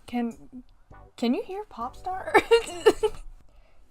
Can you hear Popstar?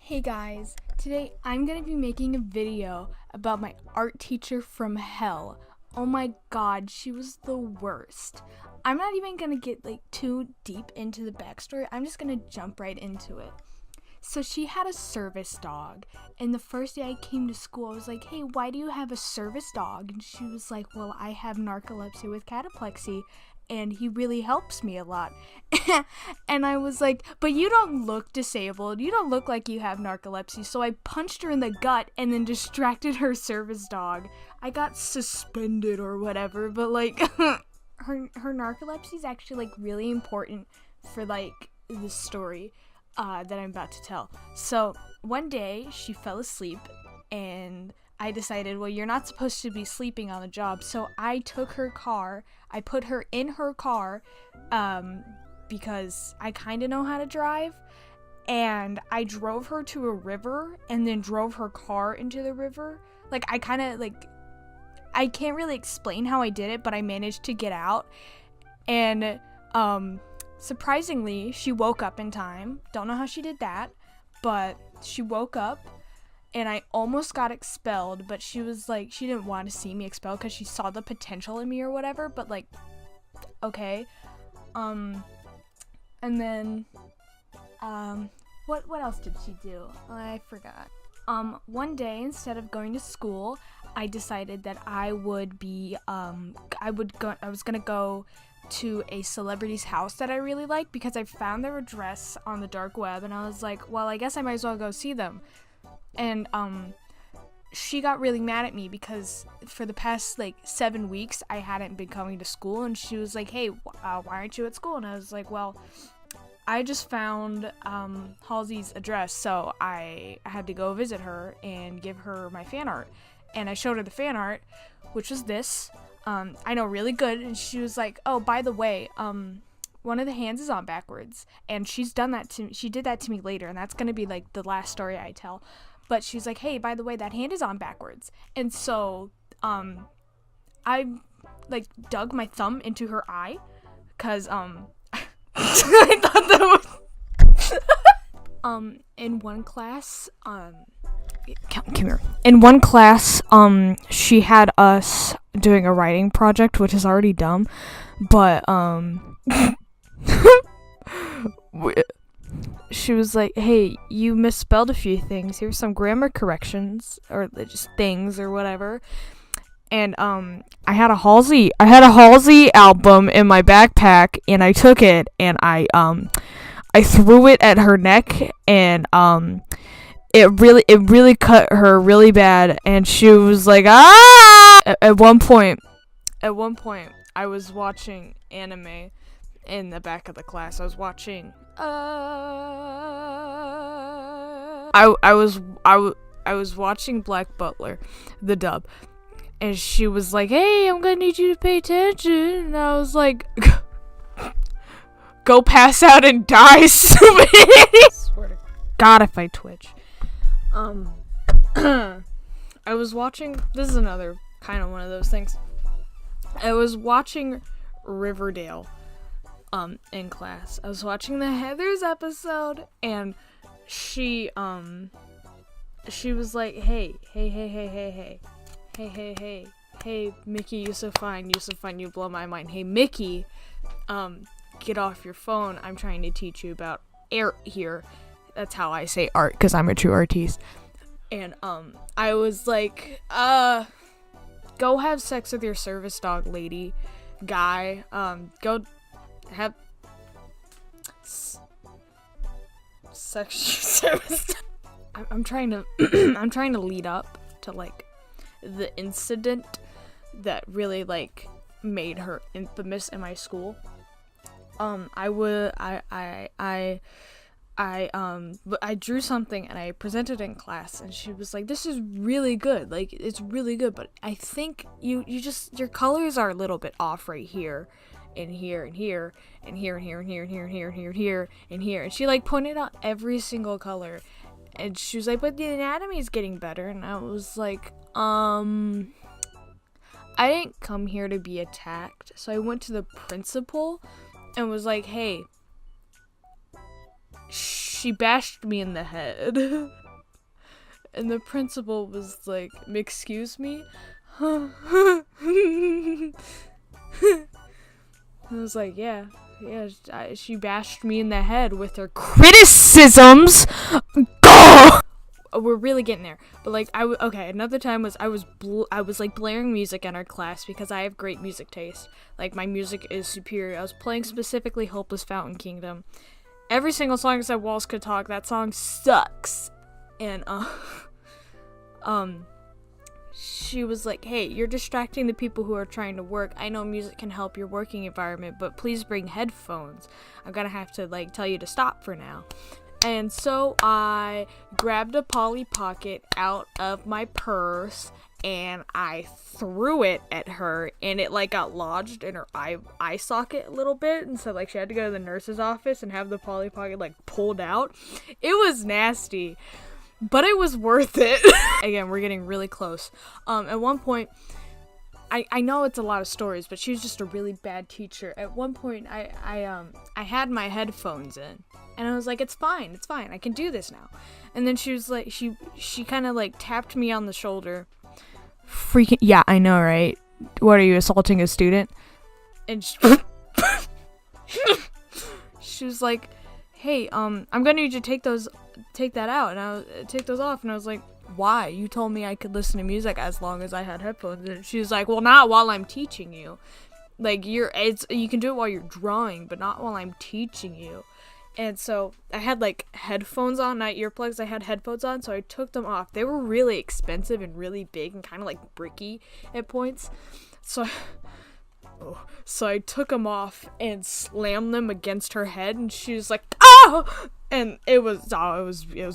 Hey guys, today I'm gonna be making a video about my art teacher from hell. Oh my god, she was the worst. I'm not even gonna get too deep into the backstory. I'm just gonna jump right into it. So she had a service dog, and the first day I came to school, I was like, hey, why do you have a service dog? And she was like, well, I have narcolepsy with cataplexy, and he really helps me a lot. And I was like, but you don't look disabled. You don't look like you have narcolepsy. So I punched her in the gut and then distracted her service dog. I got suspended or whatever, but her narcolepsy is actually really important for the story that I'm about to tell. So one day she fell asleep and I decided, well, you're not supposed to be sleeping on the job. So I took her car, I put her in her car, because I kind of know how to drive, and I drove her to a river and then drove her car into the river. I can't really explain how I did it, but I managed to get out. And, surprisingly, she woke up in time. Don't know how she did that, but she woke up. And I almost got expelled, but she was like, she didn't want to see me expelled because she saw the potential in me or whatever, but okay. And then, what else did she do? I forgot. One day, instead of going to school, I decided that I was gonna go to a celebrity's house that I really like because I found their address on the dark web, and I was like, well, I guess I might as well go see them. And she got really mad at me because for the past 7 weeks I hadn't been coming to school, and she was like, hey, why aren't you at school? And I was like, well, I just found Halsey's address, so I had to go visit her and give her my fan art. And I showed her the fan art, which was this. I know, really good. And she was like, oh, by the way, one of the hands is on backwards. And she did that to me later, and that's gonna be the last story I tell. But she's like, hey, by the way, that hand is on backwards. And so, I, dug my thumb into her eye, because, I thought that was, in one class, come here. In one class, she had us doing a writing project, which is already dumb, but, she was like, hey, you misspelled a few things. Here's some grammar corrections, or just things, or whatever. And, I had a Halsey album in my backpack, and I took it, and I threw it at her neck, and, it really cut her really bad, and she was like, ah! At one point, I was watching anime in the back of the class. I was watching, I was watching Black Butler, the dub, and she was like, hey, I'm gonna need you to pay attention, and I was like, go pass out and die, stupid idiot. Swear to God if I twitch. I was watching, this is another kind of one of those things. I was watching Riverdale, in class. I was watching the Heathers episode, and she was like, hey, Mickey, you're so fine, you blow my mind. Hey, Mickey, get off your phone. I'm trying to teach you about art here. That's how I say art, because I'm a true artiste. And, I was like, go have sex with your service dog, lady, guy. Go have sexual service. I'm trying to I'm trying to lead up to the incident that really made her infamous in my school. I drew something and I presented it in class, and she was like, this is really good, it's really good, but I think your colors are a little bit off right here, and here, and here, and here, and here, and here, and here, and here, and here, and here, and here, and she pointed out every single color, and she was like, but the anatomy is getting better, and I was like, I didn't come here to be attacked, so I went to the principal and was like, hey, she bashed me in the head. And the principal was like, excuse me? I was like, yeah, she bashed me in the head with her criticisms. Go! We're really getting there. But like, another time was I was like blaring music in our class because I have great music taste. Like, my music is superior. I was playing specifically Hopeless Fountain Kingdom. Every single song except Walls Could Talk. That song sucks. And she was like, hey, you're distracting the people who are trying to work. I know music can help your working environment, but please bring headphones. I'm gonna have to like tell you to stop for now. And so I grabbed a Polly Pocket out of my purse and I threw it at her, and it like got lodged in her eye socket a little bit, and so like she had to go to the nurse's office and have the Polly Pocket like pulled out. It was nasty, but it was worth it. Again, we're getting really close. At one point, I know it's a lot of stories, but she was just a really bad teacher. At one point, I had my headphones in, and I was like, it's fine, I can do this now. And then she was like, she kind of like tapped me on the shoulder. Freaking, yeah, I know, right? What, are you assaulting a student? And she was like, hey, I'm gonna need you to take that out, and I take those off. And I was like, why? You told me I could listen to music as long as I had headphones. And she was like, well, not while I'm teaching you. Like, you can do it while you're drawing, but not while I'm teaching you. And so I had like headphones on, not earplugs. I had headphones on, so I took them off. They were really expensive and really big and kind of like bricky at points. So I took them off and slammed them against her head, and she was like, "Oh!" And it was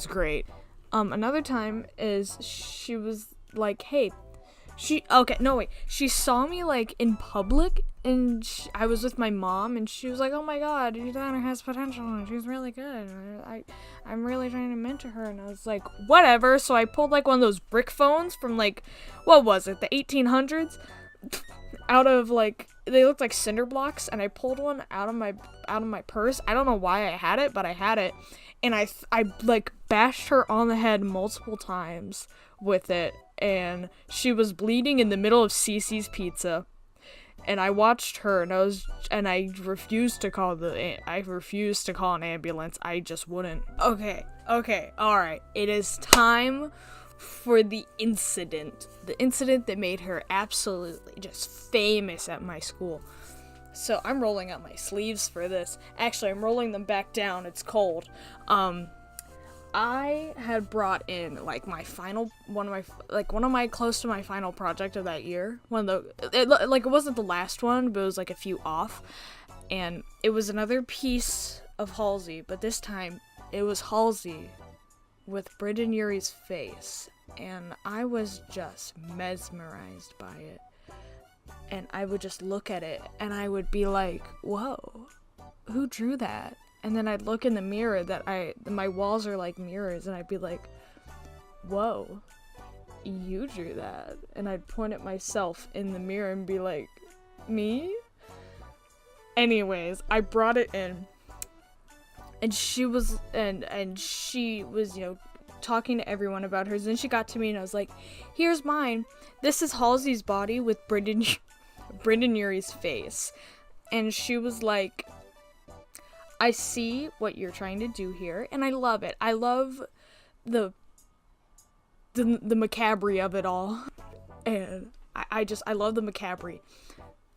great. Another time is she was like, "Hey." She saw me like in public, and I was with my mom, and she was like, oh my god, your daughter has potential and she's really good. I'm really trying to mentor her. And I was like, whatever. So I pulled like one of those brick phones from like, what was it, the 1800s, out of like, they looked like cinder blocks, and I pulled one out of my purse. I don't know why I had it, but I had it, and I like bashed her on the head multiple times with it. And she was bleeding in the middle of Cece's Pizza, and I watched her, and I refused to call an ambulance. I just wouldn't. Okay, all right. It is time for the incident that made her absolutely just famous at my school. So I'm rolling up my sleeves for this. Actually, I'm rolling them back down. It's cold. I had brought in like one of my close to my final project of that year. It wasn't the last one, but it was like a few off, and it was another piece of Halsey, but this time it was Halsey with Brendan Urie's face, and I was just mesmerized by it. And I would just look at it, and I would be like, whoa, who drew that? And then I'd look in the mirror my walls are like mirrors, and I'd be like, whoa, you drew that. And I'd point at myself in the mirror and be like, me? Anyways, I brought it in, and she was, talking to everyone about hers. Then she got to me, and I was like, here's mine. This is Halsey's body with Brendan Urie's face. And she was like, I see what you're trying to do here, and I love it. I love the macabre of it all, and I love the macabre.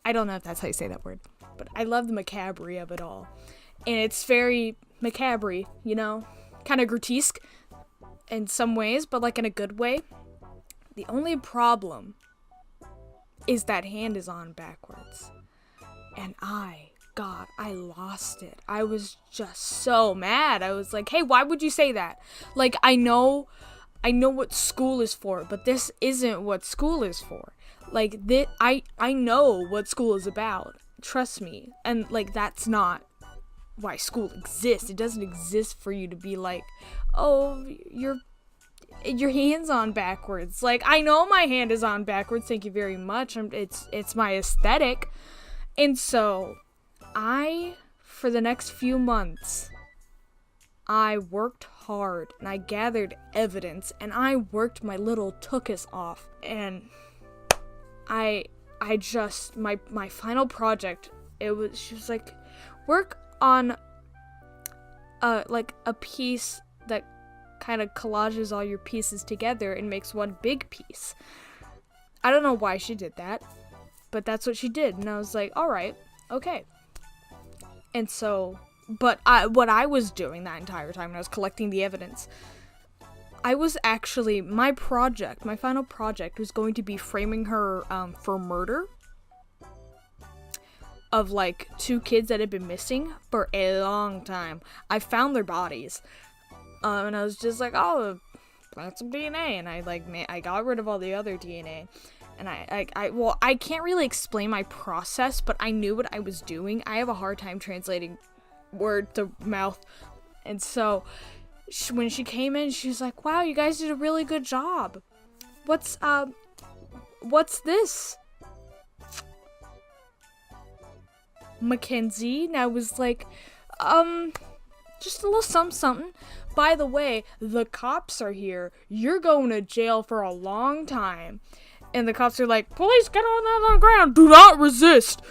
I don't know if that's how you say that word, but I love the macabre of it all, and it's very macabre, kind of grotesque in some ways, but like in a good way. The only problem is that hand is on backwards, and I lost it. I was just so mad. I was like, hey, why would you say that? Like, I know what school is for, but this isn't what school is for. Like, I know what school is about. Trust me. And, like, that's not why school exists. It doesn't exist for you to be like, oh, your hand's on backwards. Like, I know my hand is on backwards. Thank you very much. It's my aesthetic. And so for the next few months, I worked hard and I gathered evidence and I worked my little tookus off, and I just my final project, she was like, work on like a piece that kind of collages all your pieces together and makes one big piece. I don't know why she did that, but that's what she did, and I was like, all right, okay. And so, but what I was doing that entire time when I was collecting the evidence, I was actually, my final project was going to be framing her for murder of like 2 kids that had been missing for a long time. I found their bodies, and I was just like, oh, plant some DNA, and I got rid of all the other DNA. And I can't really explain my process, but I knew what I was doing. I have a hard time translating word to mouth. And so when she came in, she was like, wow, you guys did a really good job. What's this? Mackenzie? And I was like, just a little something. By the way, the cops are here. You're going to jail for a long time. And the cops are like, police, get on the ground. Do not resist.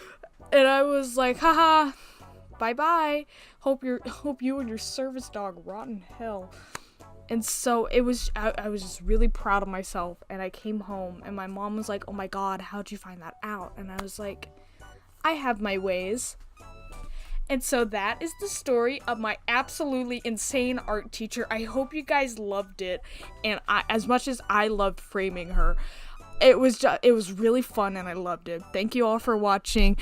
And I was like, haha, bye-bye. Hope you and your service dog rot in hell. And so I was just really proud of myself. And I came home and my mom was like, oh my God, how'd you find that out? And I was like, I have my ways. And so that is the story of my absolutely insane art teacher. I hope you guys loved it. And as much as I loved framing her, it was really fun and I loved it. Thank you all for watching.